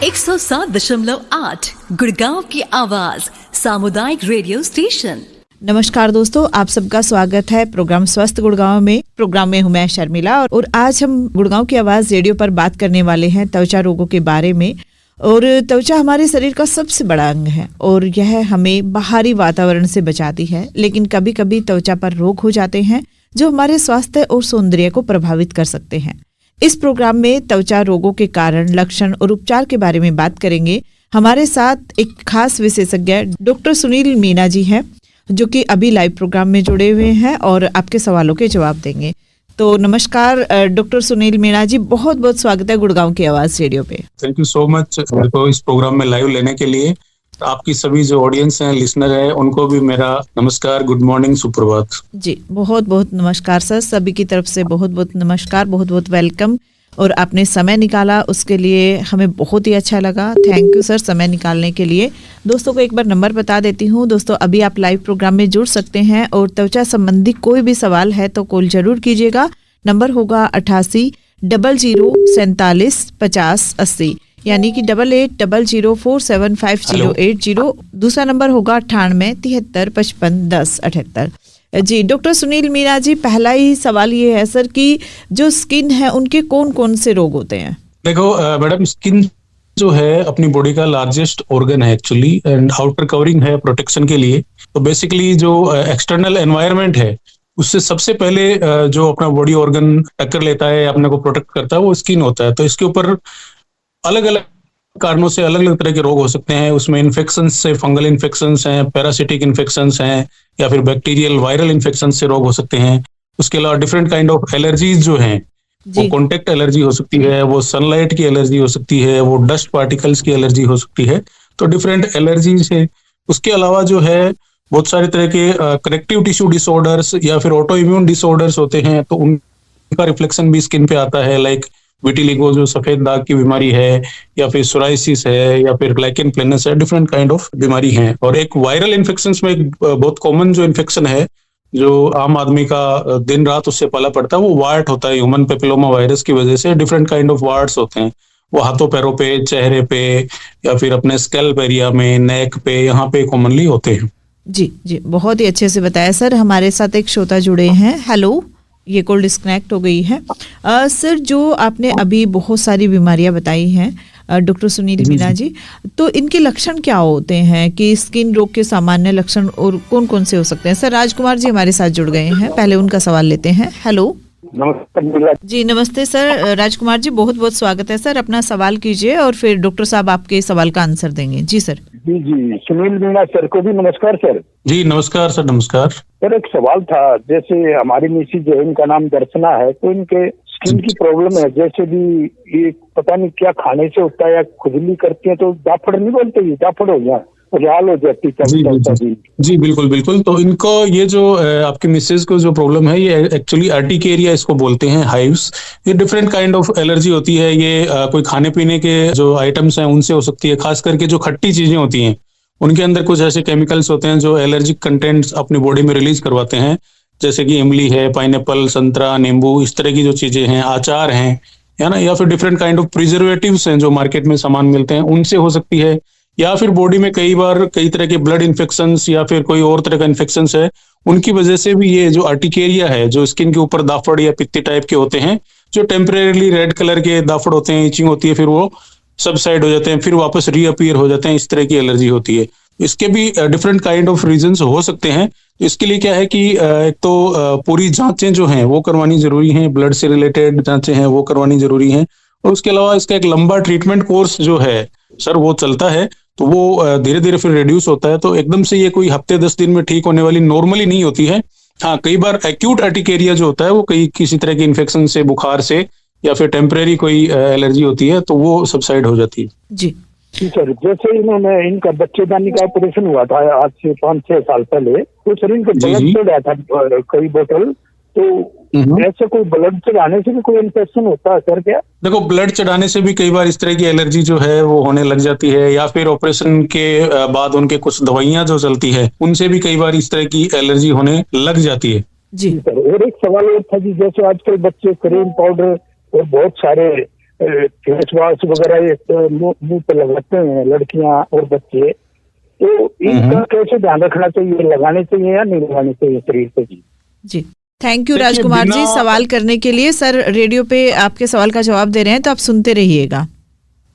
107.8 गुड़गांव की आवाज सामुदायिक रेडियो स्टेशन। नमस्कार दोस्तों, आप सबका स्वागत है प्रोग्राम स्वस्थ गुड़गांव में। प्रोग्राम में हूं मैं शर्मिला और आज हम गुड़गांव की आवाज रेडियो पर बात करने वाले हैं त्वचा रोगों के बारे में। और त्वचा हमारे शरीर का सबसे बड़ा अंग है और यह हमें बाहरी वातावरण से बचाती है, लेकिन कभी कभी त्वचा पर रोग हो जाते हैं जो हमारे स्वास्थ्य और सौंदर्य को प्रभावित कर सकते हैं। इस प्रोग्राम में त्वचा रोगों के कारण, लक्षण और उपचार के बारे में बात करेंगे। हमारे साथ एक खास विशेषज्ञ डॉक्टर सुनील मीणा जी हैं, जो कि अभी लाइव प्रोग्राम में जुड़े हुए हैं और आपके सवालों के जवाब देंगे। तो नमस्कार डॉक्टर सुनील मीणा जी, बहुत बहुत स्वागत है गुड़गांव की आवाज रेडियो पे। थैंक यू सो मच मेरे इस प्रोग्राम में लाइव लेने के लिए। आपकी सभी जो ऑडियंस हैं, लिसनर है, उनको भी मेरा नमस्कार, गुड मॉर्निंग, सुप्रभात जी। बहुत बहुत नमस्कार सर, सभी की तरफ से बहुत बहुत नमस्कार, बहुत बहुत वेलकम। और आपने समय निकाला उसके लिए हमें बहुत ही अच्छा लगा। थैंक यू सर समय निकालने के लिए। दोस्तों को एक बार नंबर बता देती हूँ। दोस्तों अभी आप लाइव प्रोग्राम में जुड़ सकते हैं और त्वचा संबंधी कोई भी सवाल है तो कॉल जरूर कीजिएगा। नंबर होगा 88 00 47 50 80, यानी कि 8800475080। दूसरा नंबर होगा 98 73 55 10 78। जी डॉक्टर सुनील मीणा जी, पहला ही सवाल ये है सर कि जो स्किन है उनके कौन कौन से रोग होते हैं? देखो मैडम, स्किन जो है अपनी बॉडी का लार्जेस्ट ऑर्गन है एक्चुअली, एंड आउटर कवरिंग है प्रोटेक्शन के लिए। तो बेसिकली जो एक्सटर्नल एनवायरनमेंट है उससे सबसे पहले जो अपना बॉडी ऑर्गन टक्कर लेता है, अपने को प्रोटेक्ट करता है, वो स्किन होता है। तो इसके ऊपर अलग अलग कारणों से अलग अलग तरह के रोग हो सकते हैं। उसमें इन्फेक्शंस से फंगल इन्फेक्शंस हैं, पैरासिटिक इन्फेक्शंस हैं, या फिर बैक्टीरियल वायरल इन्फेक्शन से रोग हो सकते हैं। उसके अलावा डिफरेंट काइंड ऑफ एलर्जीज जो हैं, वो कॉन्टेक्ट एलर्जी हो सकती है, वो सनलाइट की एलर्जी हो सकती है, वो डस्ट पार्टिकल्स की एलर्जी हो सकती है। तो डिफरेंट एलर्जीज है। उसके अलावा जो है बहुत सारे तरह के कनेक्टिव टिश्यू डिसऑर्डर्स या फिर ऑटो इम्यून डिसऑर्डर्स होते हैं, तो उनका रिफ्लेक्शन भी स्किन पे आता है। लाइक विटिलिगो जो सफेद दाग की बीमारी है, या फिर सोराइसिस है, या फिर लाइकेन प्लेनस है, डिफरेंट काइंड ऑफ बीमारी है। और एक वायरल इन्फेक्शंस में एक बहुत कॉमन जो इन्फेक्शन है, जो आम आदमी का दिन रात उससे पाला पड़ता है, वो वार्ट होता है। ह्यूमन पेपिलोमा वायरस की वजह से डिफरेंट काइंड ऑफ वार्ट्स होते हैं। वो हाथों पैरों पे, चेहरे पे, या फिर अपने स्कैल्प एरिया में, नेक पे, यहाँ पे कॉमनली होते हैं। जी जी, बहुत ही अच्छे से बताया सर। हमारे साथ एक श्रोता जुड़े हैं। हेलो, ये कॉल डिस्कनेक्ट हो गई है। सर, जो आपने अभी बहुत सारी बीमारियां बताई हैं डॉक्टर सुनील मीणा जी, तो इनके लक्षण क्या होते हैं कि स्किन रोग के सामान्य लक्षण और कौन कौन से हो सकते हैं? सर राजकुमार जी हमारे साथ जुड़ गए हैं, पहले उनका सवाल लेते हैं। हेलो नमस्ते जी। नमस्ते सर राजकुमार जी, बहुत बहुत स्वागत है सर। अपना सवाल कीजिए और फिर डॉक्टर साहब आपके सवाल का आंसर देंगे। जी सर। जी जी, सुनील मीणा सर को भी नमस्कार सर। जी नमस्कार सर। नमस्कार सर, एक सवाल था। जैसे हमारी मिसेज जो है, इनका नाम दर्शना है, तो इनके स्किन की प्रॉब्लम है। जैसे भी ये पता नहीं क्या खाने से होता है या खुजली करती है, तो दाफड़ नहीं बोलते, ये दाफड़ हो गया, लाल हो जाती है। जी बिल्कुल बिल्कुल। तो इनको ये जो आपकी मिसेज को जो प्रॉब्लम है, ये एक्चुअली अर्टिकेरिया इसको बोलते हैं, हाइव्स। ये डिफरेंट काइंड ऑफ एलर्जी होती है। ये कोई खाने पीने के जो आइटम्स हैं उनसे हो सकती है। खास करके जो खट्टी चीजें होती हैं उनके अंदर कुछ ऐसे केमिकल्स होते हैं जो एलर्जिक कंटेंट्स अपनी बॉडी में रिलीज करवाते हैं, जैसे कि इमली है, पाइनएप्पल, संतरा, नींबू, इस तरह की जो चीजें हैं, आचार हैं, है ना, या फिर डिफरेंट काइंड ऑफ प्रिजर्वेटिव्स हैं जो मार्केट में सामान मिलते हैं, उनसे हो सकती है। या फिर बॉडी में कई बार कई तरह के ब्लड इन्फेक्शंस या फिर कोई और तरह का इन्फेक्शंस है, उनकी वजह से भी ये जो अर्टिकेरिया है, जो स्किन के ऊपर दाफड़ या पित्ती टाइप के होते हैं, जो टेम्परेरीली रेड कलर के दाफड़ होते हैं, इचिंग होती है, फिर वो सबसाइड हो जाते हैं, फिर वापस रीअपीयर हो जाते हैं, इस तरह की एलर्जी होती है। इसके भी डिफरेंट काइंड ऑफ रीजंस हो सकते हैं। इसके लिए क्या है कि एक तो पूरी जांचें जो हैं वो करवानी जरूरी हैं, ब्लड से रिलेटेड जांचें हैं वो करवानी जरूरी हैं। और उसके अलावा इसका एक लंबा ट्रीटमेंट कोर्स जो है सर वो चलता है, तो वो धीरे धीरे फिर रिड्यूस होता है। तो एकदम से ये कोई हफ्ते 10 दिन में ठीक होने वाली नॉर्मली नहीं होती है। हाँ, कई बार एक्यूट अर्टिकेरिया जो होता है वो किसी तरह के इन्फेक्शन से, बुखार से, या फिर टेम्परेरी कोई एलर्जी होती है, तो वो सबसाइड हो जाती है। जी सर, जैसे इनका बच्चेदानी का ऑपरेशन हुआ था आज से 5-6 साल पहले, तो सर इनका ब्लड चढ़ा था कई बोतल, तो ऐसे कोई ब्लड चढ़ाने से भी कोई इन्फेक्शन होता है सर क्या? देखो, ब्लड चढ़ाने से भी कई बार इस तरह की एलर्जी जो है वो होने लग जाती है, या फिर ऑपरेशन के बाद उनके कुछ दवाइयां जो चलती है उनसे भी कई बार इस तरह की एलर्जी होने लग जाती है। जी सर, और एक सवाल और था जी, जैसे आजकल बच्चे क्रीम पाउडर और बहुत सारे फेस वॉश वगैरह ये मुंह पे लगाते हैं लड़कियां और बच्चे, तो इनका कैसे ध्यान रखना चाहिए, लगाने चाहिए या नहीं लगाने चाहिए शरीर पे? जी थैंक यू देखिए, राजकुमार जी बिना- सवाल करने के लिए। सर रेडियो पे आपके सवाल का जवाब दे रहे हैं तो आप सुनते रहिएगा।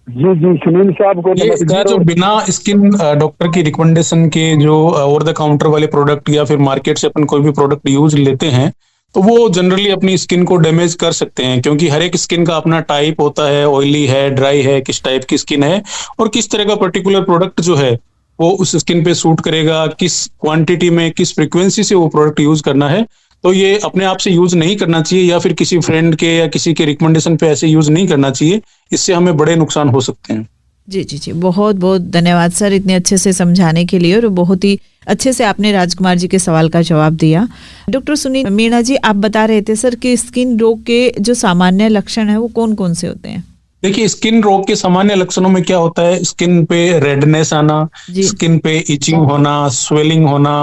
जी जी, सुनील साहब को ये नमस्कार। जो बिना स्किन डॉक्टर की रिकमेंडेशन के जो ओवर द काउंटर वाले प्रोडक्ट या फिर मार्केट से अपन कोई भी प्रोडक्ट यूज लेते हैं, तो वो जनरली अपनी स्किन को डैमेज कर सकते हैं, क्योंकि हर एक स्किन का अपना टाइप होता है, ऑयली है, ड्राई है, किस टाइप की स्किन है और किस तरह का पर्टिकुलर प्रोडक्ट जो है वो उस स्किन पे सूट करेगा, किस क्वांटिटी में, किस फ्रीक्वेंसी से वो प्रोडक्ट यूज करना है। तो ये अपने आप से यूज नहीं करना चाहिए या फिर किसी फ्रेंड के या किसी के रिकमेंडेशन पे ऐसे यूज नहीं करना चाहिए, इससे हमें बड़े नुकसान हो सकते हैं। जी जी जी, बहुत बहुत धन्यवाद सर इतने अच्छे से समझाने के लिए, और बहुत ही अच्छे से आपने राजकुमार जी के सवाल का जवाब दिया। डॉक्टर सुनील मीणा जी, आप बता रहे थे सर कि स्किन रोग के जो सामान्य लक्षण है वो कौन कौन से होते हैं? देखिए, स्किन रोग के सामान्य लक्षणों में क्या होता है, स्किन पे रेडनेस आना, जी। स्किन पे इचिंग होना, स्वेलिंग होना,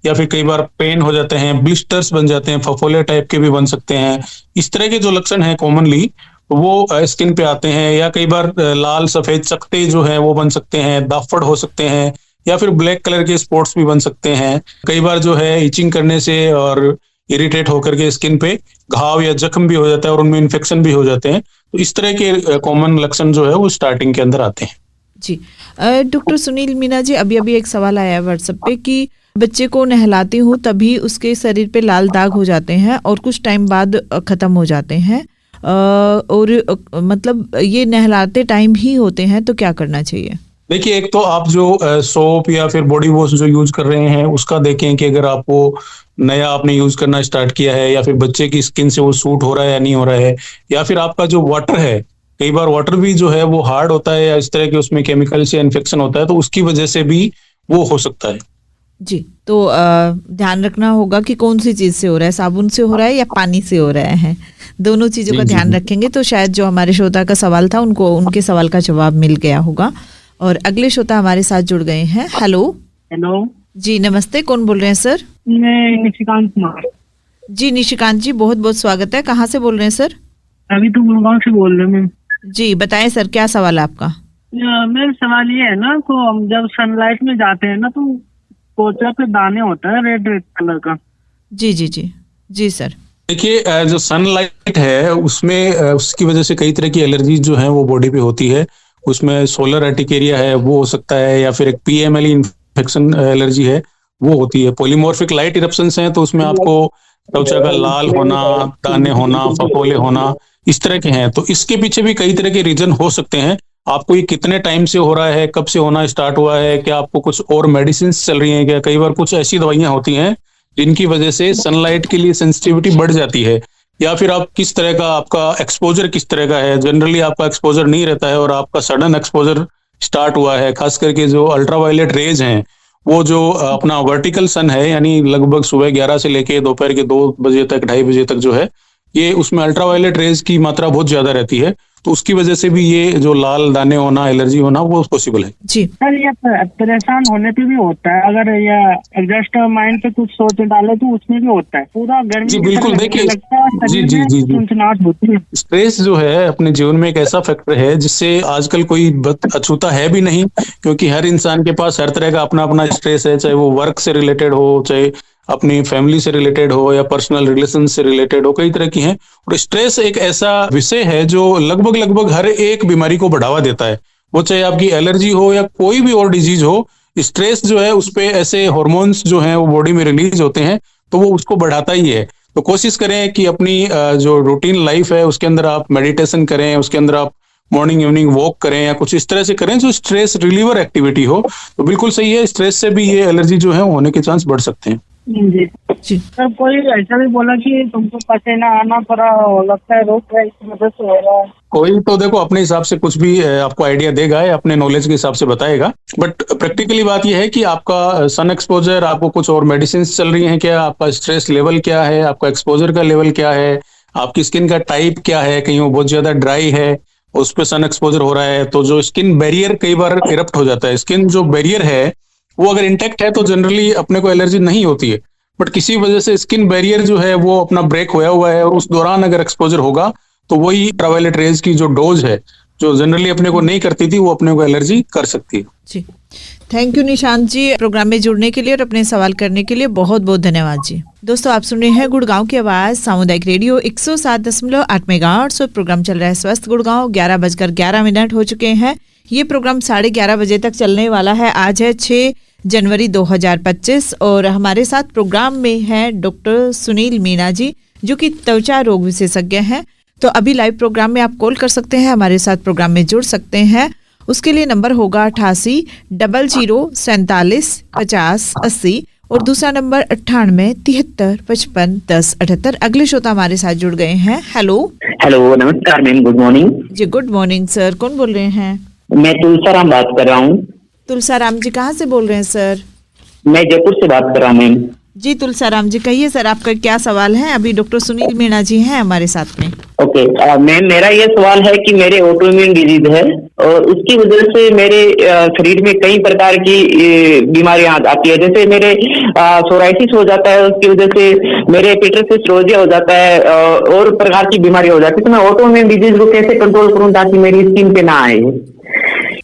या फिर कई बार पेन हो जाते हैं, ब्लिस्टर्स बन जाते हैं, फफोले टाइप के भी बन सकते हैं। इस तरह के जो लक्षण हैं कॉमनली वो स्किन पे आते हैं, या कई बार लाल सफेद चकते जो है वो बन सकते हैं, दाफड़ हो सकते हैं, या फिर ब्लैक कलर के स्पॉट्स भी बन सकते हैं। कई बार जो है इचिंग करने से और इरिटेट होकर के स्किन पे घाव या जख्म भी हो जाता है और उनमें इन्फेक्शन भी हो जाते हैं। तो इस तरह के कॉमन लक्षण जो है वो स्टार्टिंग के अंदर आते हैं। जी डॉक्टर सुनील मीणा जी, अभी अभी एक सवाल आया व्हाट्सएप पे कि बच्चे को नहलाती हूँ तभी उसके शरीर पे लाल दाग हो जाते हैं और कुछ टाइम बाद खत्म हो जाते हैं, और मतलब ये नहलाते टाइम ही होते हैं, तो क्या करना चाहिए? देखिए, एक तो आप जो सोप या फिर बॉडी वॉश जो यूज कर रहे हैं उसका देखें कि अगर आपको नया आपने यूज करना स्टार्ट किया है या फिर बच्चे की स्किन से वो सूट हो रहा है या नहीं हो रहा है, या फिर आपका जो वाटर है, कई बार वाटर भी जो है वो हार्ड होता है या इस तरह के उसमें केमिकल से इन्फेक्शन होता है, तो उसकी वजह से भी वो हो सकता है। जी, तो ध्यान रखना होगा कि कौन सी चीज से हो रहा है, साबुन से हो रहा है या पानी से हो रहा है। दोनों चीजों का जी, ध्यान जी। रखेंगे तो शायद जो हमारे श्रोता का सवाल था उनको उनके सवाल का जवाब मिल गया होगा। और अगले श्रोता हमारे साथ जुड़ गए हैं। हेलो हेलो, जी, नमस्ते, कौन बोल रहे हैं सर? मैं निशिकांत कुमार। जी निशिकांत जी, बहुत बहुत स्वागत है। कहाँ से बोल रहे हैं सर? अभी तो गुड़गांव से बोल रहे हैं। जी बताएं सर, क्या सवाल है आपका? मेरा सवाल ये है ना, तो हम जब सनलाइट में जाते हैं ना तो त्वचा पे दाने होता है रेड रेड कलर का। जी जी जी जी सर। देखिए, जो सनलाइट है उसमें उसकी वजह से कई तरह की एलर्जी जो है वो बॉडी पे होती है। उसमें सोलर अर्टिकेरिया है वो हो सकता है, या फिर एक पीएमएलई इन्फेक्शन एलर्जी है वो होती है। पॉलीमॉर्फिक लाइट इरप्शंस हैं तो उसमें आपको त्वचा का लाल होना, दाने होना, फफोले होना, इस तरह के हैं। तो इसके पीछे भी कई तरह के रीजन हो सकते हैं। आपको ये कितने टाइम से हो रहा है, कब से होना स्टार्ट हुआ है, क्या आपको कुछ और मेडिसिन चल रही हैं क्या? कई बार कुछ ऐसी दवाइयां होती हैं जिनकी वजह से सनलाइट के लिए सेंसिटिविटी बढ़ जाती है, या फिर आप किस तरह का आपका एक्सपोजर किस तरह का है। जनरली आपका एक्सपोजर नहीं रहता है और आपका सडन एक्सपोजर स्टार्ट हुआ है, खास करके जो अल्ट्रावायलेट रेज हैं, वो जो अपना वर्टिकल सन है, यानी लगभग सुबह 11 से लेके दोपहर के 2 बजे तक, 2:30 बजे तक जो है, ये उसमें अल्ट्रावायलेट रेज की मात्रा बहुत ज्यादा रहती है, तो उसकी वजह से भी ये जो लाल दाने होना, एलर्जी होना वो पॉसिबल है। जी सर ये परेशान होने पे भी होता है, अगर ये एडजस्ट माइंड पे कुछ सोच डाले तो उसमें भी होता है। पूरा गर्मी जी, की बिल्कुल, तरह देखिए, लगता है, जी, शरीर जी, में जी, जी। चुनचुनाहट होती है। स्ट्रेस जो है अपने जीवन में एक ऐसा फैक्टर है जिससे आजकल कोई अछूता है भी नहीं, क्योंकि हर इंसान के पास हर तरह का अपना अपना स्ट्रेस है, चाहे वो वर्क से रिलेटेड हो, चाहे अपनी फैमिली से रिलेटेड हो, या पर्सनल रिलेशन से रिलेटेड हो, कई तरह की हैं। और स्ट्रेस एक ऐसा विषय है जो लगभग लगभग हर एक बीमारी को बढ़ावा देता है, वो चाहे आपकी एलर्जी हो या कोई भी और डिजीज हो। स्ट्रेस जो है उस पे ऐसे हार्मोन्स जो हैं वो बॉडी में रिलीज होते हैं, तो वो उसको बढ़ाता ही है। तो कोशिश करें कि अपनी जो रूटीन लाइफ है उसके अंदर आप मेडिटेशन करें, उसके अंदर आप मॉर्निंग इवनिंग वॉक करें या कुछ इस तरह से करें जो स्ट्रेस रिलीवर एक्टिविटी हो। तो बिल्कुल सही है, स्ट्रेस से भी ये एलर्जी जो है होने के चांस बढ़ सकते हैं। जी जी सर, कोई ऐसा भी बोला कि तुमको पसीना आना पड़ा, लगता है रोग है इस वजह से हो रहा है। कोई तो देखो अपने हिसाब से कुछ भी आपको आइडिया देगा या अपने नॉलेज के हिसाब से बताएगा, बट प्रैक्टिकली बात यह है कि आपका सन एक्सपोजर, आपको कुछ और मेडिसिन चल रही हैं क्या, आपका स्ट्रेस लेवल क्या है, आपका एक्सपोजर का लेवल क्या है, आपकी स्किन का टाइप क्या है, कहीं वो बहुत ज्यादा ड्राई है, उस पर सन एक्सपोजर हो रहा है, तो जो स्किन बैरियर कई बार इरप्ट हो जाता है। स्किन जो बैरियर है वो अगर इंटैक्ट है तो जनरली अपने को एलर्जी नहीं होती है, बट किसी वजह से स्किन बैरियर जो है वो अपना ब्रेक होया हुआ है और उस दौरान अगर एक्सपोजर होगा तो वही अल्ट्रावायलेट रेज की जो डोज है जो जनरली अपने को नहीं करती थी वो अपने को एलर्जी कर सकती है। जी, thank you Nishant ji, programme में जुड़ने के लिए और अपने सवाल करने के लिए बहुत बहुत धन्यवाद जी। दोस्तों, आप सुन रहे हैं गुड़गांव की आवाज सामुदायिक रेडियो 107.8 मेगाहर्ट्ज। प्रोग्राम चल रहा है स्वस्थ गुड़गांव। 11:11 हो चुके हैं। ये प्रोग्राम 11:30 बजे तक चलने वाला है। आज है 6 जनवरी 2025 और हमारे साथ प्रोग्राम में है डॉक्टर सुनील मीणा जी, जो कि त्वचा रोग विशेषज्ञ हैं। तो अभी लाइव प्रोग्राम में आप कॉल कर सकते हैं, हमारे साथ प्रोग्राम में जुड़ सकते हैं। उसके लिए नंबर होगा 88 00 47 50 80 और दूसरा नंबर 98 73 55 10 78। अगले श्रोता हमारे साथ जुड़ गए हैं। हेलो नमस्कार मैम, गुड मॉर्निंग जी। गुड मॉर्निंग सर, कौन बोल रहे हैं? मैं तुलसाराम बात कर रहा हूँ। तुलसाराम जी कहाँ से बोल रहे हैं सर? मैं जयपुर से बात कर रहा हूँ मैम। जी तुलसाराम जी, कहिए सर, आपका क्या सवाल है? अभी डॉक्टर सुनील मीणा जी हैं हमारे साथ में। ओके मैम, मेरा ये सवाल है कि मेरे ऑटोइम्यून डिजीज है और उसकी वजह से मेरे शरीर में कई प्रकार की बीमारियां आती है। जैसे मेरे सोराइसिस हो जाता है, उसकी वजह से मेरे पिटरसिस रोजिया हो जाता है और प्रकार की बीमारी हो जाती है। तो मैं ऑटोइम्यून डिजीज को कैसे कंट्रोल करूं ताकि मेरी स्किन पे ना आए?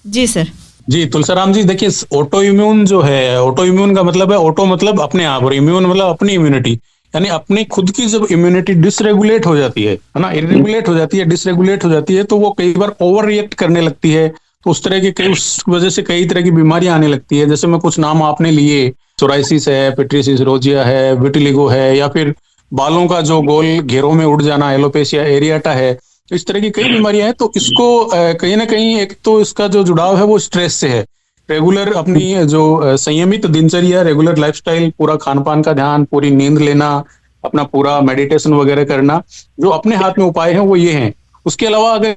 जी सर। जी तुलसाराम जी, देखिए ऑटो इम्यून जो है, ऑटो इम्यून का मतलब है ऑटो मतलब अपने आप और इम्यून मतलब अपनी इम्यूनिटी, यानी अपनी खुद की जब इम्यूनिटी डिसरेगुलेट हो जाती है ना, इरेगुलेट हो जाती है, डिसरेगुलेट हो जाती है, तो वो कई बार ओवर रिएक्ट करने लगती है। तो उस तरह के उस वजह से कई तरह की बीमारियां आने लगती है। जैसे मैं कुछ नाम आपने लिए, सोराइसिस है, पिट्रिसिस रोजिया है, विटिलिगो है, या फिर बालों का जो गोल घेरों में उड़ जाना, एलोपेशिया एरियाटा है। तो इस तरह की कई बीमारियां हैं। तो इसको कहीं ना कहीं एक तो इसका जो जुड़ाव है वो स्ट्रेस से है। रेगुलर अपनी जो संयमित दिनचर्या, रेगुलर लाइफस्टाइल, पूरा खान पान का ध्यान, पूरी नींद लेना, अपना पूरा मेडिटेशन वगैरह करना, जो अपने हाथ में उपाय हैं वो ये हैं। उसके अलावा अगर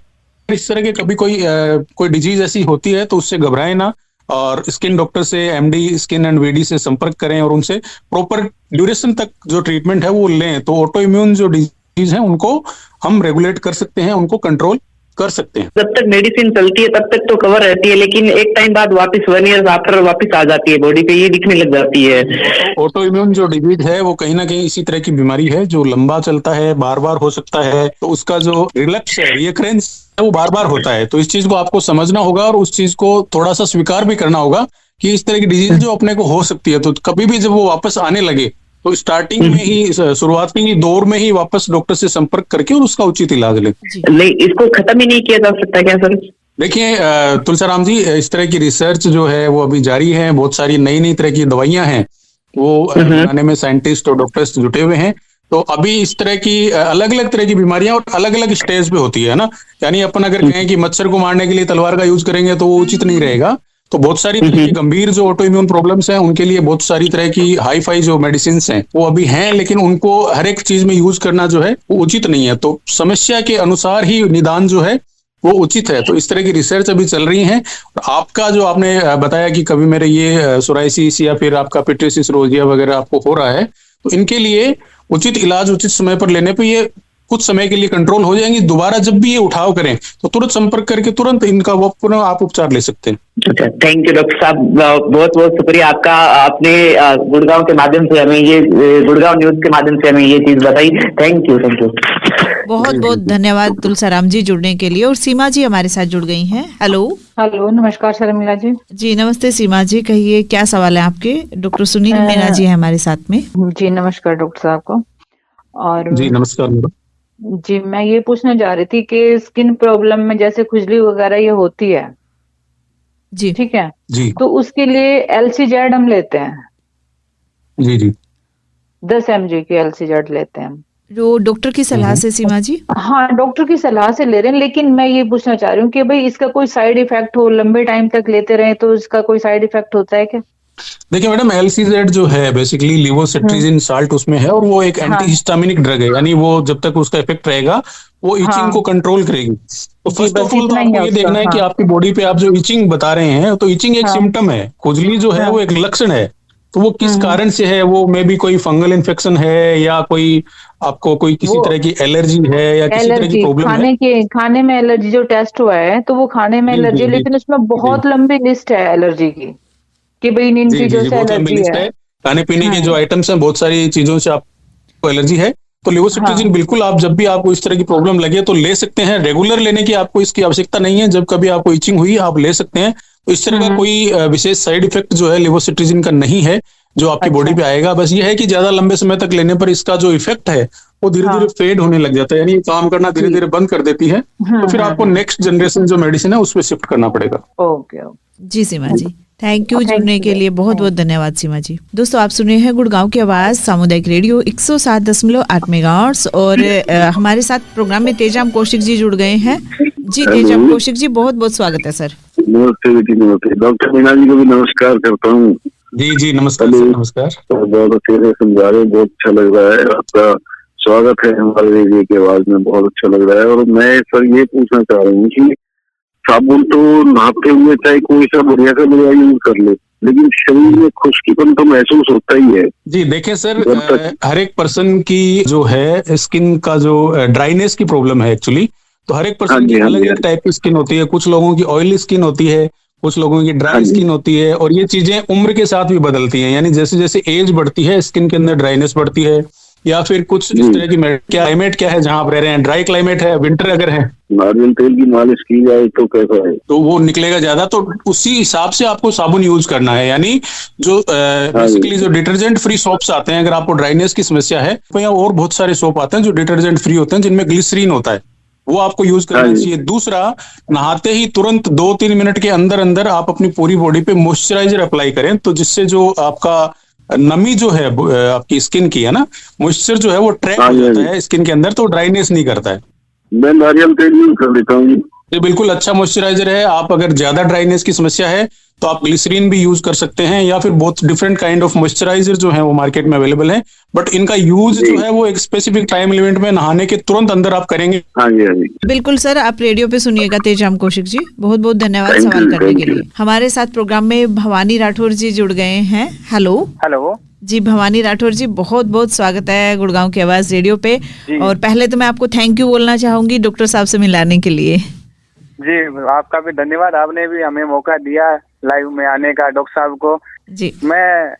इस तरह के कभी कोई डिजीज ऐसी होती है तो उससे घबराएं ना और स्किन डॉक्टर से, एमडी स्किन एंड वीडी से संपर्क करें और उनसे प्रॉपर ड्यूरेशन तक जो ट्रीटमेंट है वो लें। तो ऑटो इम्यून जो डिजीज है उनको हम रेगुलेट कर सकते हैं, उनको कंट्रोल कर सकते हैं। जब तक मेडिसिन चलती है तब तक तो कवर रहती है, लेकिन एक टाइम बाद वापस 1 ईयर आफ्टर वापस आ जाती है बॉडी पे, ये दिखने लग जाती है। ऑटो इम्यून जो डिजीज है वो कहीं ना कहीं इसी तरह की बीमारी है जो लंबा चलता है, बार बार हो सकता है। तो उसका जो रिलैप्स है, रिकरेंस है, वो बार बार होता है। तो इस चीज को आपको समझना होगा और उस चीज को थोड़ा सा स्वीकार भी करना होगा कि इस तरह की डिजीज जो अपने को हो सकती है। तो कभी भी जब वो वापस आने लगे तो स्टार्टिंग में ही, शुरुआती दौर में ही वापस डॉक्टर से संपर्क करके और उसका उचित इलाज लें। नहीं, इसको खत्म ही नहीं किया जा सकता क्या सर? देखिए तुलसाराम जी, इस तरह की रिसर्च जो है वो अभी जारी है। बहुत सारी नई नई तरह की दवाइयां हैं वो बनाने में साइंटिस्ट और डॉक्टर्स जुटे हुए हैं। तो अभी इस तरह की अलग अलग तरह की बीमारियां और अलग अलग स्टेज पे होती है ना। यानी अपन अगर कहें कि मच्छर को मारने के लिए तलवार का यूज करेंगे तो वो उचित नहीं रहेगा। तो बहुत सारी तरह की गंभीर जो ऑटो इम्यून प्रॉब्लम्स हैं उनके लिए बहुत सारी तरह की हाई फाई जो मेडिसिन हैं वो अभी हैं, लेकिन उनको हर एक चीज में यूज करना जो है वो उचित नहीं है। तो समस्या के अनुसार ही निदान जो है वो उचित है। तो इस तरह की रिसर्च अभी चल रही है। आपका जो आपने बताया कि कभी मेरे ये सोराइसिस या फिर आपका पिट्रिसिस रोजिया वगैरह आपको हो रहा है, तो इनके लिए उचित इलाज उचित समय पर लेने पे ये कुछ समय के लिए कंट्रोल हो जाएंगी। दोबारा जब भी ये उठाव करें तो तुरंत संपर्क करके तुरंत इनका वो पुनः आप उपचार ले सकते हैं। अच्छा, थैंक यू डॉक्टर साहब, बहुत बहुत शुक्रिया आपका। आपने गुड़गांव के माध्यम से हमें ये, गुड़गांव न्यूज के माध्यम से हमें ये चीज बताई। Thank you. बहुत बहुत धन्यवाद तुलसाराम जी जुड़ने के लिए। और सीमा जी हमारे साथ जुड़ गई हैं। हेलो नमस्कार शर्मिला जी। जी नमस्ते सीमा जी, कहिए क्या सवाल है आपके? डॉक्टर सुनील मीणा जी है हमारे साथ में। जी नमस्कार डॉक्टर साहब को। और जी नमस्कार। जी मैं ये पूछना चाह रही थी कि स्किन प्रॉब्लम में जैसे खुजली वगैरह ये होती है जी, ठीक है जी, तो उसके लिए LCZ हम लेते हैं। जी जी 10 mg की LCZ लेते हैं जो डॉक्टर की सलाह से सीमा जी। हाँ, डॉक्टर की सलाह से ले रहे हैं, लेकिन मैं ये पूछना चाह रही हूँ कि भाई इसका कोई साइड इफेक्ट हो, लंबे टाइम तक लेते रहे तो इसका कोई साइड इफेक्ट होता है क्या? देखिए मैडम, LCZ जो है बेसिकली लिवोसिट्रिजिन साल्ट उसमें है और वो एक एंटीहिस्टामिनिक ड्रग है। यानी वो जब तक उसका इफेक्ट रहेगा वो इचिंग को कंट्रोल करेगी। तो फर्स्ट ऑफ ऑल तो आपको ये देखना है कि आपकी बॉडी पे आप जो इचिंग बता रहे हैं, तो इचिंग एक सिम्टम है, खुजली जो है वो एक लक्षण है। तो वो किस कारण से है, वो मे बी कोई फंगल इन्फेक्शन है या कोई आपको कोई किसी तरह की एलर्जी है या किसी तरह की प्रॉब्लम है। खाने में एलर्जी जो टेस्ट हुआ है तो वो खाने में एलर्जी, लेकिन उसमें बहुत लंबी लिस्ट है एलर्जी की कि भाई इन चीजों से एलर्जी है। खाने पीने के जो आइटम्स हैं बहुत सारी चीजों से आपको एलर्जी है। तो लेवोसिट्रिजिन बिल्कुल आप जब भी आपको इस तरह की प्रॉब्लम लगे तो ले सकते हैं। रेगुलर लेने की आपको इसकी आवश्यकता नहीं है, जब कभी आपको इचिंग हुई आप ले सकते हैं। तो इस तरह का कोई विशेष साइड इफेक्ट जो है लेवोसिट्रिजिन का नहीं है जो आपकी बॉडी पे आएगा। बस ये है कि ज्यादा लंबे समय तक लेने पर इसका जो इफेक्ट है वो धीरे धीरे फेड होने लग जाता है, यानी काम करना धीरे धीरे बंद कर देती है। तो फिर आपको नेक्स्ट जनरेशन जो मेडिसिन है उसमें शिफ्ट करना पड़ेगा। ओके जी सीमा जी, थैंक यू जुड़ने के लिए, बहुत बहुत धन्यवाद सीमा जी। दोस्तों आप सुने हैं गुड़गांव की आवाज सामुदायिक रेडियो 107.8 मेगाहर्ट्ज और हमारे साथ प्रोग्राम में तेजाब कौशिक जी जुड़ गए हैं। जी तेजाब कौशिक जी, बहुत बहुत स्वागत है सर। नमस्ते बेटी, नमस्ते। डॉक्टर मीना जी को भी नमस्कार करता हूँ। जी नमस्कार सर। नमस्कार। तो बहुत अच्छे से समझा रहे, बहुत अच्छा लग रहा है, आपका स्वागत है हमारे रेडियो की आवाज में, बहुत अच्छा लग रहा है। और मैं सर ये पूछना चाह रही हूँ कि साबुन तो नहाते हुए चाहे कोई सा बढ़िया यूज कर ले, लेकिन शरीर में खुश्कीपन तो महसूस होता ही है। जी देखिए सर, हर एक पर्सन की जो है स्किन का जो ड्राइनेस की प्रॉब्लम है एक्चुअली, तो हर एक पर्सन की अलग अलग टाइप की स्किन होती है। कुछ लोगों की ऑयली स्किन होती है, कुछ लोगों की ड्राई स्किन होती है, और ये चीजें उम्र के साथ भी बदलती हैं। यानी जैसे जैसे एज बढ़ती है स्किन के अंदर ड्राइनेस बढ़ती है, या फिर कुछ इस तरह की क्लाइमेट क्या है जहां आप रह रहे हैं, ड्राई क्लाइमेट है, विंटर अगर है, नारियल तेल की मालिश की जाए तो कैसा है, तो वो निकलेगा ज्यादा। तो उसी हिसाब से आपको साबुन यूज करना है। यानी जो बेसिकली जो डिटर्जेंट फ्री सोप्स आते हैं, अगर आपको ड्राइनेस की समस्या है तो यहाँ और बहुत सारे सोप आते हैं जो डिटर्जेंट फ्री होते हैं, जिनमें ग्लिसरीन होता है, वो आपको यूज करना चाहिए। दूसरा, नहाते ही तुरंत 2-3 मिनट के अंदर अंदर आप अपनी पूरी बॉडी पे मॉइस्चराइजर अप्लाई करें, तो जिससे जो आपका नमी जो है आपकी स्किन की है ना, मॉइस्चर जो है वो ट्रैप हो जाता है स्किन के अंदर, तो ड्राइनेस नहीं करता है। मैं नारियल तेल यूज कर लेता हूँ। ये बिल्कुल अच्छा मॉइस्चराइजर है। आप अगर ज्यादा ड्राइनेस की समस्या है तो आप ग्लिसरीन भी यूज कर सकते हैं, या फिर बहुत डिफरेंट काइंड ऑफ मॉइस्चराइजर जो है वो मार्केट में अवेलेबल है। बट इनका यूज जो है वो एक स्पेसिफिक टाइम लिमिट में नहाने के तुरंत अंदर आप करेंगे। हाँ जी। बिल्कुल सर, आप रेडियो पे सुनिएगा। तेजाब कौशिक जी, बहुत बहुत धन्यवाद सवाल करने के लिए। हमारे साथ प्रोग्राम में भवानी राठौर जी जुड़ गए हैं। हेलो जी भवानी राठौर जी, बहुत बहुत स्वागत है गुड़गांव की आवाज रेडियो पे। और पहले तो मैं आपको थैंक यू बोलना चाहूंगी डॉक्टर साहब से मिलाने के लिए। जी आपका भी धन्यवाद, आपने भी हमें मौका दिया लाइव में आने का। डॉक्टर साहब को जी, मैं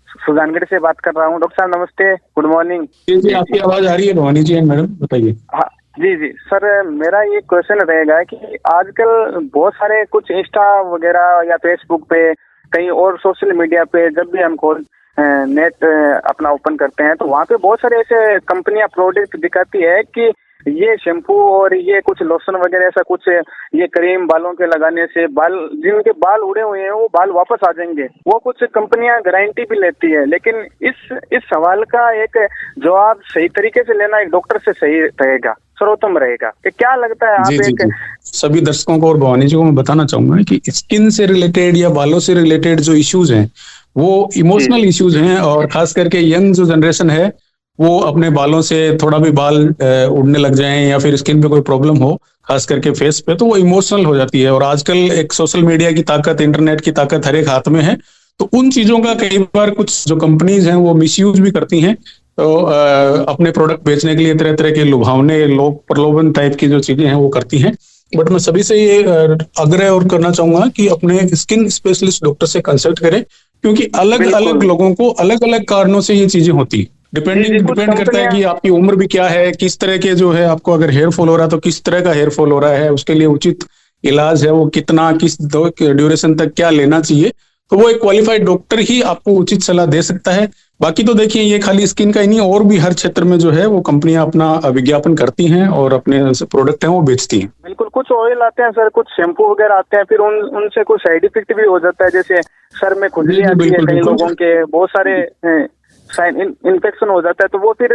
सुजानगढ़ से बात कर रहा हूँ। डॉक्टर साहब नमस्ते, गुड मॉर्निंग। जी आपकी आवाज आ रही है भवानी जी, मैडम बताइए। हाँ जी सर, मेरा ये क्वेश्चन रहेगा कि आजकल बहुत सारे कुछ इंस्टा वगैरह या फेसबुक पे कहीं और सोशल मीडिया पे जब भी हम नेट अपना ओपन करते हैं तो वहाँ पे बहुत सारे ऐसे कंपनियां प्रोडक्ट दिखाती है कि ये शैम्पू और ये कुछ लोशन वगैरह ऐसा कुछ ये क्रीम बालों के लगाने से बाल, जिनके बाल उड़े हुए हैं वो बाल वापस आ जाएंगे। वो कुछ कंपनियां गारंटी भी लेती है, लेकिन इस सवाल का एक जवाब सही तरीके से लेना एक डॉक्टर से सही रहेगा, सर्वोत्तम रहेगा। कि क्या लगता है आप सभी दर्शकों को और भवानी जी को मैं बताना चाहूंगा कि स्किन से रिलेटेड या बालों से रिलेटेड जो इश्यूज हैं वो इमोशनल इश्यूज हैं, और खास करके यंग जो जनरेशन है वो अपने बालों से थोड़ा भी बाल उड़ने लग जाएं या फिर स्किन पे कोई प्रॉब्लम हो, खास करके फेस पे, तो वो इमोशनल हो जाती है। और आजकल एक सोशल मीडिया की ताकत, इंटरनेट की ताकत हर एक हाथ में है, तो उन चीजों का कई बार कुछ जो कंपनीज हैं वो मिसयूज भी करती हैं। तो अपने प्रोडक्ट बेचने के लिए तरह तरह के लुभावने, लोग प्रलोभन टाइप की जो चीजें हैं वो करती हैं। बट मैं सभी से ये आग्रह और करना चाहूंगा कि अपने स्किन स्पेशलिस्ट डॉक्टर से कंसल्ट करें, क्योंकि अलग अलग लोगों को अलग अलग कारणों से ये चीजें होती, डिपेंड करता है कि आपकी उम्र भी क्या है, किस तरह के जो है आपको अगर हेयर फॉल हो रहा है तो किस तरह का हेयर फॉल हो रहा है, उसके लिए उचित इलाज है वो कितना, किस ड्यूरेशन तक क्या लेना चाहिए, तो वो एक क्वालिफाइड डॉक्टर ही आपको उचित सलाह दे सकता है। बाकी तो देखिए ये खाली स्किन का ही नहीं, और भी हर क्षेत्र में जो है वो कंपनियां अपना विज्ञापन करती हैं और अपने प्रोडक्ट हैं वो बेचती हैं। बिल्कुल, कुछ ऑयल आते हैं सर, कुछ शैम्पू वगैरह आते हैं, फिर उनसे कुछ साइड इफेक्ट भी हो जाता है, जैसे सर में खुजली आती है, कई लोगों के बहुत सारे इन्फेक्शन हो जाता है, तो वो फिर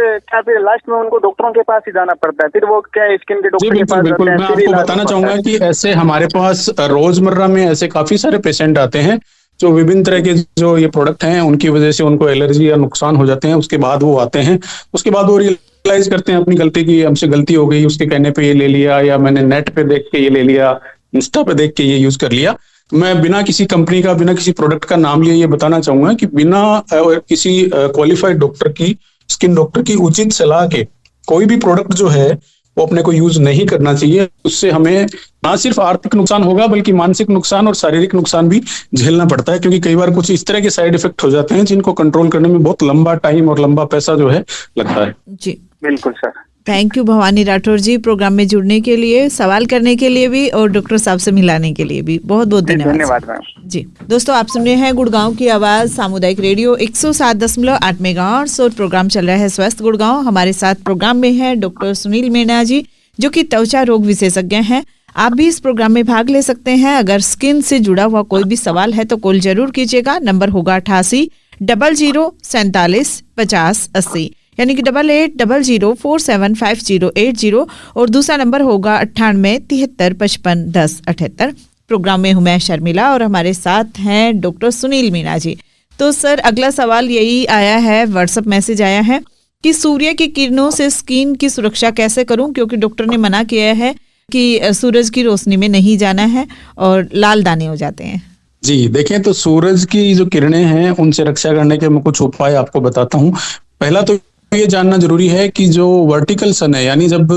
लास्ट में उनको डॉक्टरों के पास ही जाना पड़ता है, फिर वो क्या स्किन के डॉक्टर के पास जाते हैं। मैं आपको बताना चाहूंगा कि ऐसे हमारे पास रोजमर्रा में ऐसे काफी सारे पेशेंट आते हैं जो विभिन्न तरह के जो ये प्रोडक्ट हैं उनकी वजह से उनको एलर्जी या नुकसान हो जाते हैं। उसके बाद वो आते हैं, उसके बाद वो रियलाइज करते हैं अपनी गलती की, हमसे गलती हो गई, उसके कहने पे ये ले लिया, या मैंने नेट पे देख के ये ले लिया, इंस्टा पे देख के ये यूज कर लिया। मैं बिना किसी कंपनी का, बिना किसी प्रोडक्ट का नाम लिए ये बताना चाहूंगा कि बिना किसी क्वालिफाइड डॉक्टर की, स्किन डॉक्टर की उचित सलाह के कोई भी प्रोडक्ट जो है वो अपने को यूज नहीं करना चाहिए। उससे हमें ना सिर्फ आर्थिक नुकसान होगा बल्कि मानसिक नुकसान और शारीरिक नुकसान भी झेलना पड़ता है, क्योंकि कई बार कुछ इस तरह के साइड इफेक्ट हो जाते हैं जिनको कंट्रोल करने में बहुत लंबा टाइम और लंबा पैसा जो है लगता है। जी बिल्कुल sir. Thank you Bhawani Rathore ji, programme में जुड़ने के लिए, सवाल करने के लिए भी और डॉक्टर साहब से मिलाने के लिए भी बहुत बहुत धन्यवाद। धन्यवाद मैम जी। दोस्तों, आप सुन रहे हैं गुड़गांव की आवाज सामुदायिक रेडियो 107.8 मेगाहर्ट्ज और प्रोग्राम चल रहा है स्वस्थ गुड़गांव। हमारे साथ प्रोग्राम में है डॉक्टर सुनील मीणा जी, जो कि त्वचा रोग विशेषज्ञ हैं। आप भी इस प्रोग्राम में भाग ले सकते हैं। अगर स्किन से जुड़ा हुआ कोई भी सवाल है तो कॉल जरूर कीजिएगा। नंबर होगा 88 00 47 50 80, यानी कि 8800475080 और दूसरा नंबर होगा 98 73 55 10 78। प्रोग्राम में हूं मैं शर्मिला और हमारे साथ हैं डॉक्टर सुनील मीणा जी। तो सर, अगला सवाल यही आया है, व्हाट्सएप मैसेज आया है कि सूर्य की किरणों से स्किन की सुरक्षा कैसे करूं, क्योंकि डॉक्टर ने मना किया है कि सूरज की रोशनी में नहीं जाना है और लाल दाने हो जाते हैं। जी देखें, तो सूरज की जो किरणें हैं उनसे रक्षा करने के मैं कुछ उपाय आपको बताता हूँ। पहला तो ये जानना जरूरी है कि जो वर्टिकल सन है, यानी जब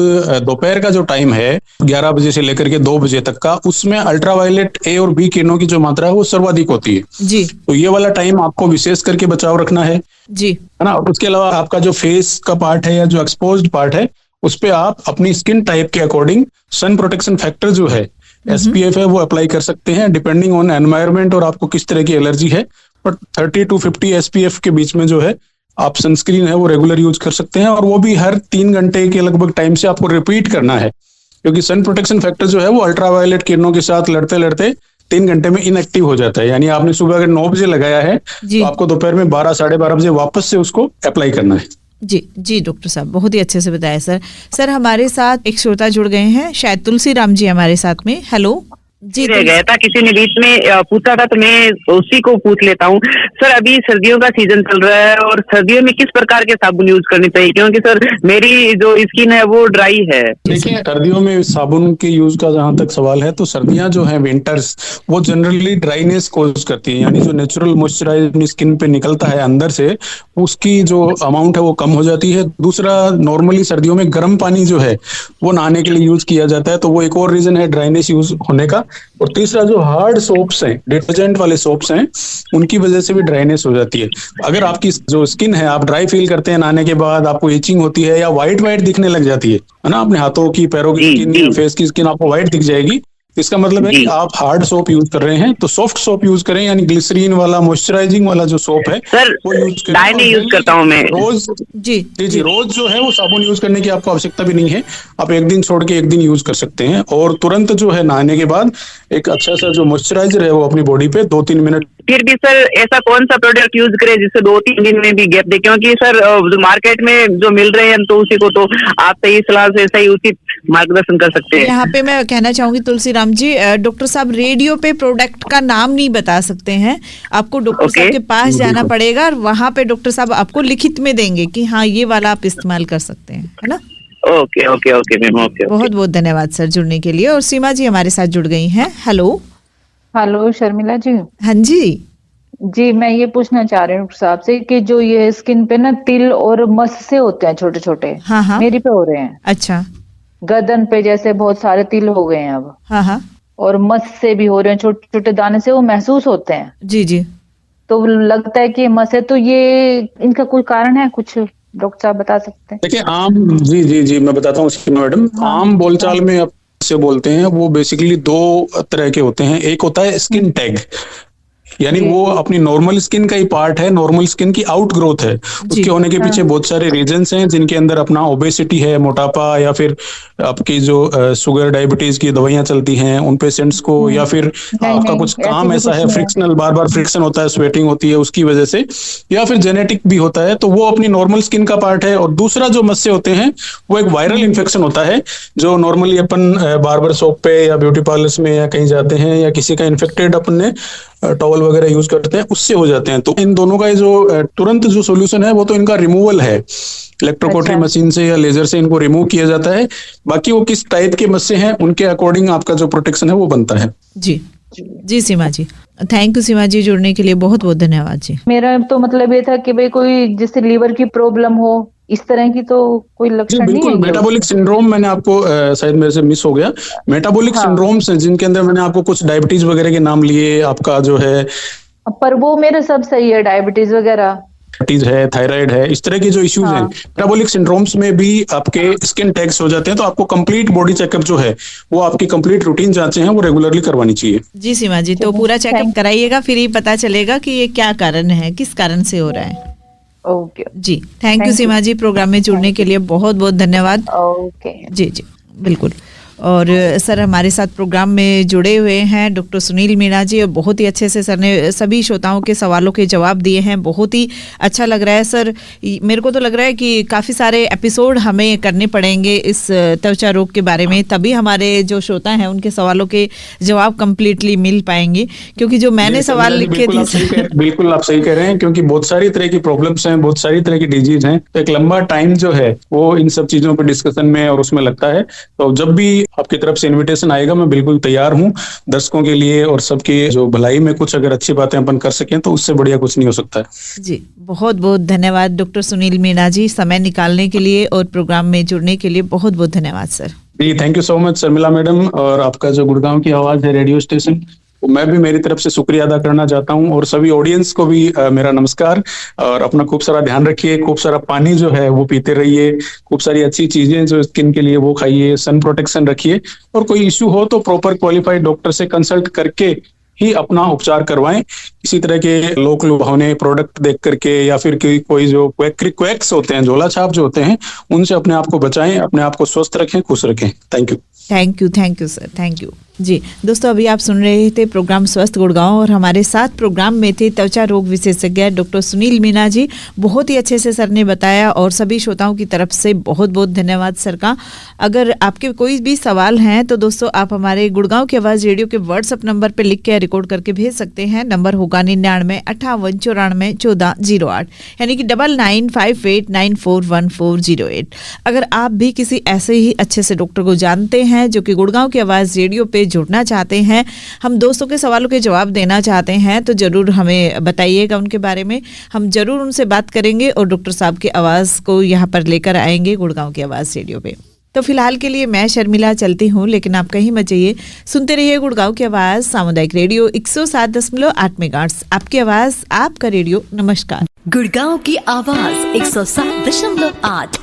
दोपहर का जो टाइम है 11 बजे से लेकर के 2 बजे तक का, उसमें अल्ट्रावायलेट ए और बी किरणों की जो मात्रा है वो सर्वाधिक होती है जी। तो ये वाला टाइम आपको विशेष करके बचाव रखना है जी, है ना। उसके अलावा आपका जो फेस का पार्ट है या जो एक्सपोज्ड पार्ट है, उस पे आप अपनी स्किन टाइप के अकॉर्डिंग सन प्रोटेक्शन फैक्टर जो है SPF है वो अप्लाई कर सकते हैं, डिपेंडिंग ऑन एनवायरनमेंट और आपको किस तरह की एलर्जी है। बट 30 to 50 SPF के बीच में जो है आप सनस्क्रीन है वो रेगुलर यूज कर सकते हैं, और वो भी हर 3 घंटे के लगभग टाइम से आपको रिपीट करना है, क्योंकि सन प्रोटेक्शन फैक्टर जो है वो अल्ट्रावायलेट किरणों के साथ लड़ते लड़ते 3 घंटे में इनएक्टिव हो जाता है। यानी आपने सुबह अगर 9 बजे लगाया है तो आपको दोपहर में 12 साढ़े 12 बजे वापस से उसको अप्लाई करना है। जी जी डॉक्टर साहब, बहुत ही अच्छे से बताया सर। सर, हमारे साथ एक श्रोता जुड़ गए हैं, शायद तुलसी राम जी हमारे साथ में। हेलो जी। रह गया था, किसी ने बीच में पूछा था तो मैं उसी को पूछ लेता हूँ। सर, अभी सर्दियों का सीजन चल रहा है और सर्दियों में किस प्रकार के साबुन यूज करनी चाहिए, क्योंकि सर मेरी जो स्किन है वो ड्राई है। देखिए, सर्दियों में साबुन के यूज का जहां तक सवाल है, तो सर्दियां जो है विंटर्स, वो जनरली ड्राइनेस कोज करती है, यानी जो नेचुरल मॉइस्चराइज स्किन पे निकलता है अंदर से, उसकी जो अमाउंट है वो कम हो जाती है। दूसरा, नॉर्मली सर्दियों में गर्म पानी जो है वो नहाने के लिए यूज किया जाता है, तो वो एक और रीजन है ड्राइनेस यूज होने का। और तीसरा, जो हार्ड सोप्स हैं, डिटर्जेंट वाले सोप्स हैं, उनकी वजह से भी ड्राइनेस हो जाती है। अगर आपकी जो स्किन है, आप ड्राई फील करते हैं नहाने के बाद, आपको इचिंग होती है या व्हाइट व्हाइट दिखने लग जाती है ना, अपने हाथों की, पैरों की स्किन या फेस की स्किन आपको व्हाइट दिख जाएगी, इसका मतलब है कि आप हार्ड सोप यूज कर रहे हैं। तो सॉफ्ट सोप यूज करें, यानी ग्लिसरीन वाला मॉइस्चराइजिंग वाला जो सोप है सर, वो यूज करें। डाई नहीं यूज करता हूँ मैं रोज। जी जी, रोज जो है वो साबुन यूज करने की आपको आवश्यकता भी नहीं है, आप एक दिन छोड़ के एक दिन यूज कर सकते हैं। और तुरंत जो है नहाने के बाद एक अच्छा सा जो मॉइस्चराइजर है वो अपनी बॉडी पे 2-3 मिनट। फिर भी सर, ऐसा कौन सा प्रोडक्ट यूज करें जिससे 2-3 दिन में भी गैप दे, क्योंकि सर जो मार्केट में जो मिल रहे हैं तो उसी को तो आप सही सलाह से सही उचित मार्गदर्शन कर सकते हैं। यहाँ पे मैं कहना चाहूंगी तुलसी राम जी, डॉक्टर साहब रेडियो पे प्रोडक्ट का नाम नहीं बता सकते हैं, आपको डॉक्टर साहब के पास जाना पड़ेगा और वहाँ पे डॉक्टर साहब आपको लिखित में देंगे कि हाँ ये वाला आप इस्तेमाल कर सकते हैं, है ना। Okay okay okay ma'am, okay. बहुत बहुत धन्यवाद सर जुड़ने के लिए। और सीमा जी हमारे साथ जुड़ गई हैं। हेलो हेलो शर्मिला जी। हाँ जी जी, मैं ये पूछना चाह रही हूँ डॉक्टर साहब से कि जो ये स्किन पे ना तिल और मस से होते हैं छोटे छोटे, हाँ हाँ मेरी पे हो रहे हैं। अच्छा, गर्दन पे जैसे बहुत सारे तिल हो गए हैं अब, हाँ हाँ और मस से भी हो रहे हैं, छोटे छोटे दाने से वो महसूस होते हैं। जी जी, तो लगता है कि ये मस है, तो ये इनका कोई कारण है कुछ, डॉक्टर साहब बता सकते हैं? देखिए, आम जी मैं बताता हूँ मैडम। आम बोलचाल में आप से बोलते हैं, वो बेसिकली 2 तरह के होते हैं। एक होता है स्किन टैग, यानी वो अपनी नॉर्मल स्किन का ही पार्ट है, नॉर्मल स्किन की आउट ग्रोथ है। उसके होने के पीछे बहुत सारे रीजंस हैं, जिनके अंदर अपना ओबेसिटी है, मोटापा, या फिर आपकी जो शुगर डायबिटीज की दवाइयां चलती हैं उन पेशेंट्स को, या फिर आपका कुछ काम ऐसा है, फ्रिक्शनल, बार बार फ्रिक्शन होता है, स्वेटिंग होती है उसकी वजह से, या फिर जेनेटिक भी होता है, तो वो अपनी नॉर्मल स्किन का पार्ट है। और दूसरा जो मस्से होते हैं वो एक वायरल इन्फेक्शन होता है, जो नॉर्मली अपन बार्बर शॉप पे या ब्यूटी पार्लर्स में या कहीं जाते हैं, या किसी का इन्फेक्टेड अपने टॉवल वगैरह यूज करते हैं, उससे हो जाते हैं। तो इन दोनों का जो तुरंत जो सॉल्यूशन है वो तो इनका रिमूवल है, इलेक्ट्रोकोटरी मशीन से या लेजर से इनको रिमूव किया जाता है। बाकी वो किस टाइप के मस्से हैं उनके अकॉर्डिंग आपका जो प्रोटेक्शन है वो बनता है। जी जी सीमा जी, थैंक यू सीमा जी, जुड़ने के लिए बहुत बहुत धन्यवाद जी। मेरा तो मतलब ये था कि भाई कोई जैसे लीवर की प्रॉब्लम हो, इस तरह की तो कोई लक्षण नहीं है? बिल्कुल, मेटाबॉलिक सिंड्रोम मैंने आपको शायद मेरे से मिस हो गया। मेटाबॉलिक सिंड्रोम्स हैं जिनके अंदर मैंने आपको कुछ डायबिटीज वगैरह के नाम लिए, आपका जो है, पर वो मेरे सब सही है, डायबिटीज वगैरह। डायबिटीज है, थायराइड है, इस तरह के जो इश्यूज हैं, मेटाबॉलिक सिंड्रोम्स में भी आपके स्किन टैग्स हो जाते हैं। तो आपको कंप्लीट बॉडी चेकअप जो है वो आपकी कंप्लीट रूटीन जांचें हैं वो रेगुलरली करवानी चाहिए। जी सीमा जी, तो पूरा चेकअप कराइएगा, फिर ही पता चलेगा कि ये क्या कारण है, किस कारण से हो रहा है। ओके जी, thank you Seema ji, programme में जुड़ने के लिए बहुत बहुत धन्यवाद। ओके जी जी बिल्कुल। और सर हमारे साथ प्रोग्राम में जुड़े हुए हैं डॉक्टर सुनील मीणा जी, और बहुत ही अच्छे से सर ने सभी श्रोताओं के सवालों के जवाब दिए हैं। बहुत ही अच्छा लग रहा है सर, मेरे को तो लग रहा है कि काफ़ी सारे एपिसोड हमें करने पड़ेंगे इस त्वचा रोग के बारे में, तभी हमारे जो श्रोता हैं उनके सवालों के जवाब कंप्लीटली मिल पाएंगे। क्योंकि जो मैंने सवाल लिखे थे, बिल्कुल आप सही कह रहे हैं, क्योंकि बहुत सारी तरह की प्रॉब्लम्स हैं, बहुत सारी तरह की डिजीज हैं, तो एक लंबा टाइम जो है वो इन सब चीजों पर डिस्कशन में और उसमें लगता है। तो जब भी आपकी तरफ से इनविटेशन आएगा मैं बिल्कुल तैयार हूं दर्शकों के लिए, और सबकी जो भलाई में कुछ अगर अच्छी बातें अपन कर सकें तो उससे बढ़िया कुछ नहीं हो सकता है। जी बहुत बहुत धन्यवाद डॉक्टर सुनील मीणा जी, समय निकालने के लिए और प्रोग्राम में जुड़ने के लिए बहुत बहुत धन्यवाद सर। जी thank you so much Sharmila madam, और आपका जो गुड़गांव की आवाज है रेडियो स्टेशन, मैं भी मेरी तरफ से शुक्रिया अदा करना चाहता हूं, और सभी ऑडियंस को भी मेरा नमस्कार। और अपना खूब सारा ध्यान रखिए, खूब सारा पानी जो है वो पीते रहिए, खूब सारी अच्छी चीजें जो स्किन के लिए वो खाइए, सन प्रोटेक्शन रखिए, और कोई इश्यू हो तो प्रॉपर क्वालिफाइड डॉक्टर से कंसल्ट करके ही अपना उपचार करवाएं। इसी तरह के लोक लुभावने प्रोडक्ट देख करके या फिर कोई जो क्वैक्स होते हैं, झोला छाप जो होते हैं, उनसे अपने आप को बचाएं, अपने आप को स्वस्थ रखें, खुश रखें। Thank you sir, thank you. जी दोस्तों, अभी आप सुन रहे थे प्रोग्राम स्वस्थ गुड़गांव, और हमारे साथ प्रोग्राम में थे त्वचा रोग विशेषज्ञ डॉक्टर सुनील मीणा जी। बहुत ही अच्छे से सर ने बताया, और सभी श्रोताओं की तरफ से बहुत बहुत धन्यवाद सर का। अगर आपके कोई भी सवाल हैं तो दोस्तों आप हमारे गुड़गांव की आवाज़ रेडियो के व्हाट्सएप नंबर पर लिख के रिकॉर्ड करके भेज सकते हैं। नंबर होगा 9958949408, यानी कि 9958941408। अगर आप भी किसी ऐसे ही अच्छे से डॉक्टर को जानते हैं जो कि गुड़गांव की आवाज़ रेडियो पे जुड़ना चाहते हैं, हम दोस्तों के सवालों के जवाब देना चाहते हैं, तो ज़रूर हमें बताइएगा उनके बारे में। हम ज़रूर उनसे बात करेंगे और डॉक्टर साहब की आवाज़ को यहाँ पर लेकर आएंगे गुड़गांव की आवाज़ रेडियो पे। तो फिलहाल के लिए मैं शर्मिला चलती हूँ, लेकिन आप कहीं मत जाइए, सुनते रहिए गुड़गांव की आवाज़ सामुदायिक रेडियो 107.8 मेगाहर्ट्ज़, आपकी आवाज़ आपका रेडियो। नमस्कार। गुड़गांव की आवाज़ 107.8,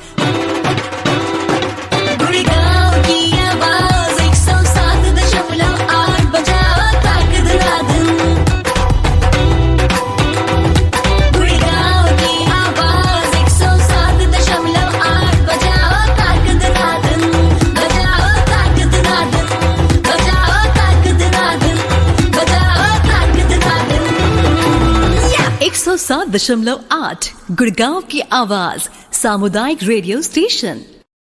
गुड़गांव की आवाज सामुदायिक रेडियो स्टेशन।